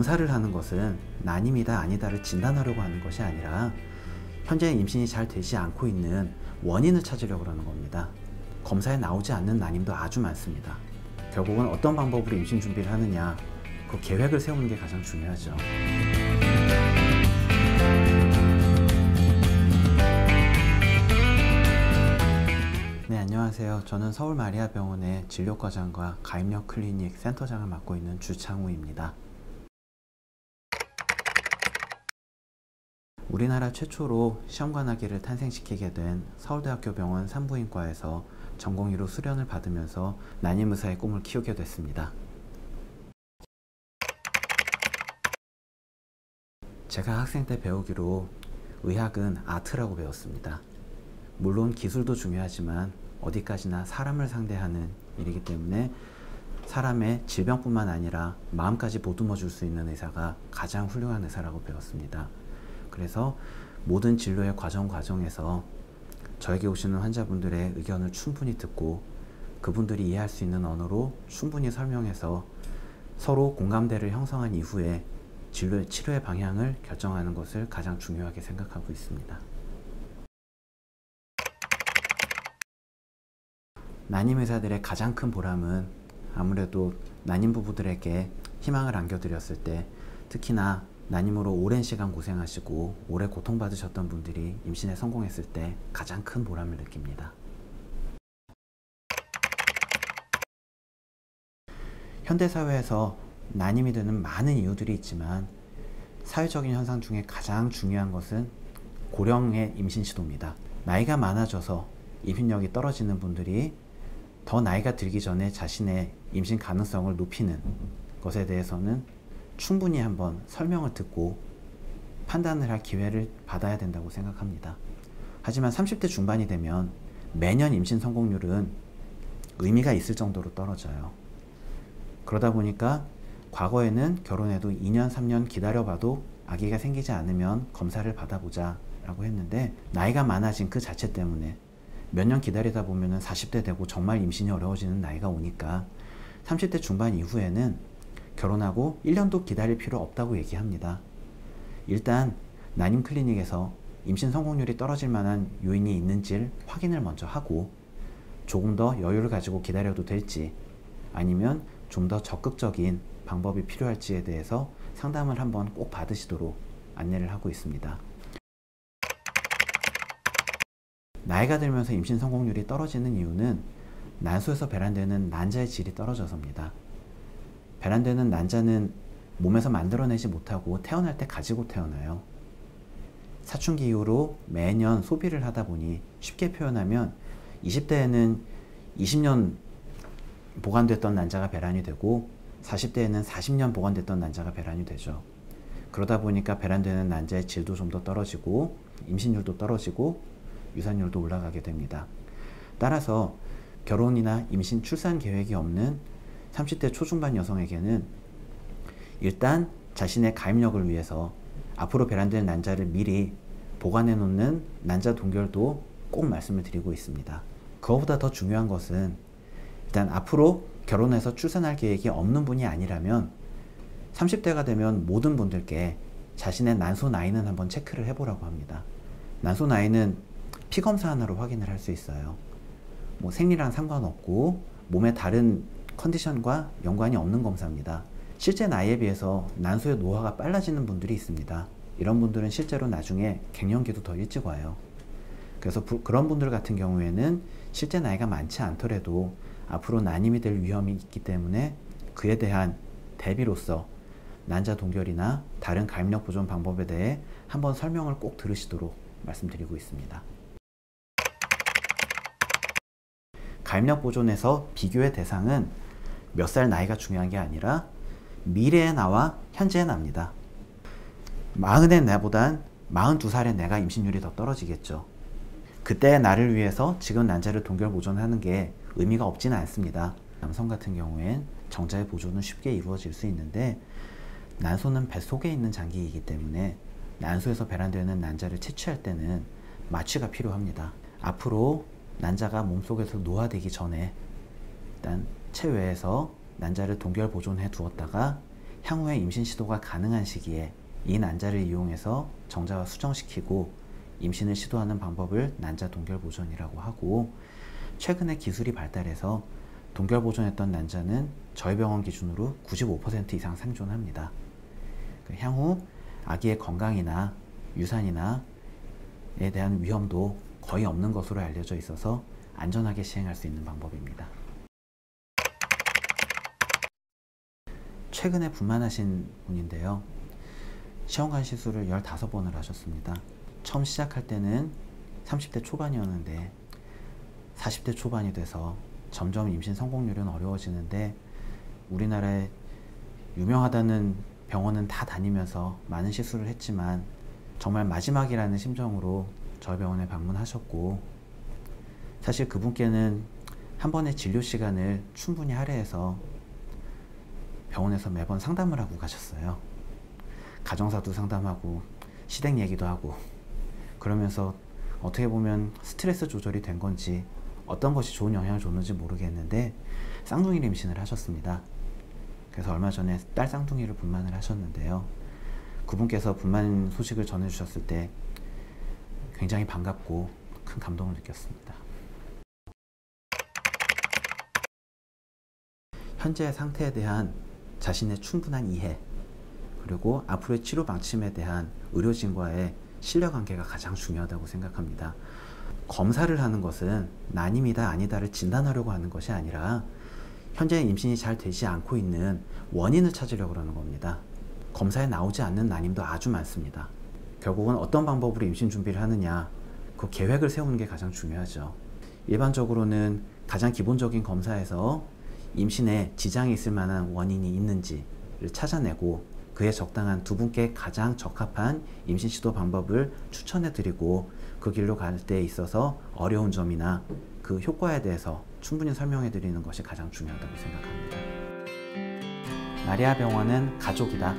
검사를 하는 것은 난임이다 아니다를 진단하려고 하는 것이 아니라 현재 임신이 잘 되지 않고 있는 원인을 찾으려고 하는 겁니다. 검사에 나오지 않는 난임도 아주 많습니다. 결국은 어떤 방법으로 임신 준비를 하느냐, 그 계획을 세우는 게 가장 중요하죠. 네, 안녕하세요. 저는 서울마리아병원의 진료과장과 가입력 클리닉 센터장을 맡고 있는 주창우입니다. 우리나라 최초로 시험관아기를 탄생시키게 된 서울대학교 병원 산부인과에서 전공의로 수련을 받으면서 난임의사의 꿈을 키우게 됐습니다. 제가 학생 때 배우기로 의학은 아트라고 배웠습니다. 물론 기술도 중요하지만 어디까지나 사람을 상대하는 일이기 때문에 사람의 질병뿐만 아니라 마음까지 보듬어 줄 수 있는 의사가 가장 훌륭한 의사라고 배웠습니다. 그래서 모든 진료의 과정에서 저에게 오시는 환자분들의 의견을 충분히 듣고 그분들이 이해할 수 있는 언어로 충분히 설명해서 서로 공감대를 형성한 이후에 치료의 방향을 결정하는 것을 가장 중요하게 생각하고 있습니다. 난임 의사들의 가장 큰 보람은 아무래도 난임 부부들에게 희망을 안겨드렸을 때, 특히나 난임으로 오랜 시간 고생하시고 오래 고통받으셨던 분들이 임신에 성공했을 때 가장 큰 보람을 느낍니다. 현대사회에서 난임이 되는 많은 이유들이 있지만 사회적인 현상 중에 가장 중요한 것은 고령의 임신 시도입니다. 나이가 많아져서 임신력이 떨어지는 분들이 더 나이가 들기 전에 자신의 임신 가능성을 높이는 것에 대해서는 충분히 한번 설명을 듣고 판단을 할 기회를 받아야 된다고 생각합니다. 하지만 30대 중반이 되면 매년 임신 성공률은 의미가 있을 정도로 떨어져요. 그러다 보니까 과거에는 결혼해도 2년, 3년 기다려봐도 아기가 생기지 않으면 검사를 받아보자 라고 했는데, 나이가 많아진 그 자체 때문에 몇 년 기다리다 보면 40대 되고 정말 임신이 어려워지는 나이가 오니까 30대 중반 이후에는 결혼하고 1년도 기다릴 필요 없다고 얘기합니다. 일단 난임 클리닉에서 임신 성공률이 떨어질 만한 요인이 있는지를 확인을 먼저 하고 조금 더 여유를 가지고 기다려도 될지 아니면 좀 더 적극적인 방법이 필요할지에 대해서 상담을 한번 꼭 받으시도록 안내를 하고 있습니다. 나이가 들면서 임신 성공률이 떨어지는 이유는 난소에서 배란되는 난자의 질이 떨어져서입니다. 배란되는 난자는 몸에서 만들어내지 못하고 태어날 때 가지고 태어나요. 사춘기 이후로 매년 소비를 하다 보니 쉽게 표현하면 20대에는 20년 보관됐던 난자가 배란이 되고 40대에는 40년 보관됐던 난자가 배란이 되죠. 그러다 보니까 배란되는 난자의 질도 좀 더 떨어지고 임신율도 떨어지고 유산율도 올라가게 됩니다. 따라서 결혼이나 임신, 출산 계획이 없는 30대 초중반 여성에게는 일단 자신의 가입력을 위해서 앞으로 배란될 난자를 미리 보관해 놓는 난자 동결도 꼭 말씀을 드리고 있습니다. 그거보다 더 중요한 것은 일단 앞으로 결혼해서 출산할 계획이 없는 분이 아니라면 30대가 되면 모든 분들께 자신의 난소 나이는 한번 체크를 해보라고 합니다. 난소 나이는 피검사 하나로 확인을 할 수 있어요. 뭐 생리랑 상관없고 몸의 다른 컨디션과 연관이 없는 검사입니다. 실제 나이에 비해서 난소의 노화가 빨라지는 분들이 있습니다. 이런 분들은 실제로 나중에 갱년기도 더 일찍 와요. 그래서 그런 분들 같은 경우에는 실제 나이가 많지 않더라도 앞으로 난임이 될 위험이 있기 때문에 그에 대한 대비로서 난자 동결이나 다른 가입력 보존 방법에 대해 한번 설명을 꼭 들으시도록 말씀드리고 있습니다. 가입력 보존에서 비교의 대상은 몇 살 나이가 중요한 게 아니라 미래의 나와 현재의 나입니다. 40의 나보단 42살의 내가 임신율이 더 떨어지겠죠. 그때의 나를 위해서 지금 난자를 동결 보존하는 게 의미가 없지는 않습니다. 남성 같은 경우엔 정자의 보존은 쉽게 이루어질 수 있는데 난소는 뱃속에 있는 장기이기 때문에 난소에서 배란되는 난자를 채취할 때는 마취가 필요합니다. 앞으로 난자가 몸속에서 노화되기 전에 일단 체외에서 난자를 동결 보존해 두었다가 향후에 임신 시도가 가능한 시기에 이 난자를 이용해서 정자와 수정시키고 임신을 시도하는 방법을 난자 동결보존이라고 하고, 최근에 기술이 발달해서 동결보존했던 난자는 저희 병원 기준으로 95% 이상 생존합니다. 향후 아기의 건강이나 유산이나에 대한 위험도 거의 없는 것으로 알려져 있어서 안전하게 시행할 수 있는 방법입니다. 최근에 분만하신 분인데요. 시험관 시술을 15번을 하셨습니다. 처음 시작할 때는 30대 초반이었는데 40대 초반이 돼서 점점 임신 성공률은 어려워지는데, 우리나라에 유명하다는 병원은 다 다니면서 많은 시술을 했지만 정말 마지막이라는 심정으로 저희 병원에 방문하셨고, 사실 그분께는 한 번의 진료 시간을 충분히 할애해서 병원에서 매번 상담을 하고 가셨어요. 가정사도 상담하고 시댁 얘기도 하고, 그러면서 어떻게 보면 스트레스 조절이 된 건지 어떤 것이 좋은 영향을 줬는지 모르겠는데 쌍둥이를 임신을 하셨습니다. 그래서 얼마 전에 딸 쌍둥이를 분만을 하셨는데요. 그분께서 분만 소식을 전해주셨을 때 굉장히 반갑고 큰 감동을 느꼈습니다. 현재의 상태에 대한 자신의 충분한 이해, 그리고 앞으로의 치료 방침에 대한 의료진과의 신뢰관계가 가장 중요하다고 생각합니다. 검사를 하는 것은 난임이다 아니다를 진단하려고 하는 것이 아니라 현재 임신이 잘 되지 않고 있는 원인을 찾으려고 하는 겁니다. 검사에 나오지 않는 난임도 아주 많습니다. 결국은 어떤 방법으로 임신 준비를 하느냐, 그 계획을 세우는 게 가장 중요하죠. 일반적으로는 가장 기본적인 검사에서 임신에 지장이 있을 만한 원인이 있는지를 찾아내고 그에 적당한 두 분께 가장 적합한 임신 시도 방법을 추천해 드리고, 그 길로 갈 때 있어서 어려운 점이나 그 효과에 대해서 충분히 설명해 드리는 것이 가장 중요하다고 생각합니다. 마리아 병원은 가족이다.